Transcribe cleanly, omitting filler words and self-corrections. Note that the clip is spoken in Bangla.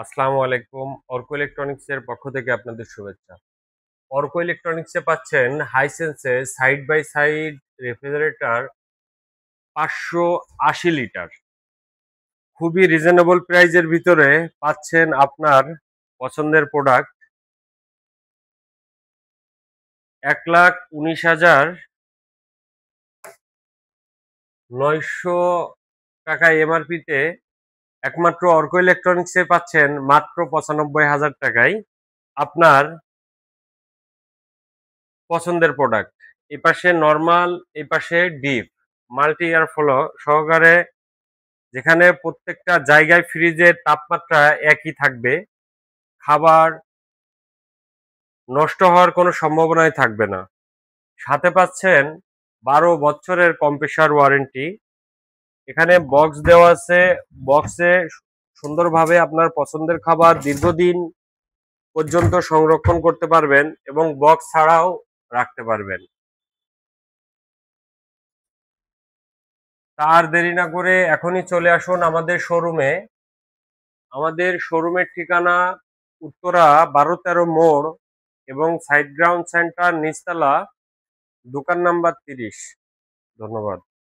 আসসালামু আলাইকুম। অর্ক ইলেকট্রনিক্স এর পক্ষ থেকে আপনাদের শুভেচ্ছা। অর্ক ইলেকট্রনিক্স এ পাচ্ছেন হাইসেন্সে side by side refrigerator 580 litre. খুবই রিজনেবল প্রাইজের ভিতরে পাচ্ছেন আপনার পছন্দের প্রোডাক্ট। 1,19,900 টাকা এমআরপি তে একমাত্র অর্ক ইলেকট্রনিক্স এ পাচ্ছেন মাত্র 95,000 টাকায় আপনার পছন্দের প্রোডাক্ট। এই পাশে নরমাল, এই পাশে ডিপ মাল্টি এয়ার ফ্লো সহকারে, যেখানে প্রত্যেকটা জায়গায় ফ্রিজের তাপমাত্রা একই থাকবে। খাবার নষ্ট হওয়ার কোনো সম্ভাবনাই থাকবে না। সাথে পাচ্ছেন 12 বছরের কম্প্রেসার ওয়ারেন্টি। এখানে বক্স দেওয়া আছে, বক্সে সুন্দরভাবে আপনার পছন্দের খাবার দীর্ঘদিন পর্যন্ত সংরক্ষণ করতে পারবেন এবং বক্স ছাড়াও রাখতে পারবেন। তার দেরি না করে এখনই চলে আসুন আমাদের শোরুমে। আমাদের শোরুমের ঠিকানা উত্তরা 12-13 মোড় এবং সাইড গ্রাউন্ড সেন্টার, নিচতলা, দোকান নাম্বার 30। ধন্যবাদ।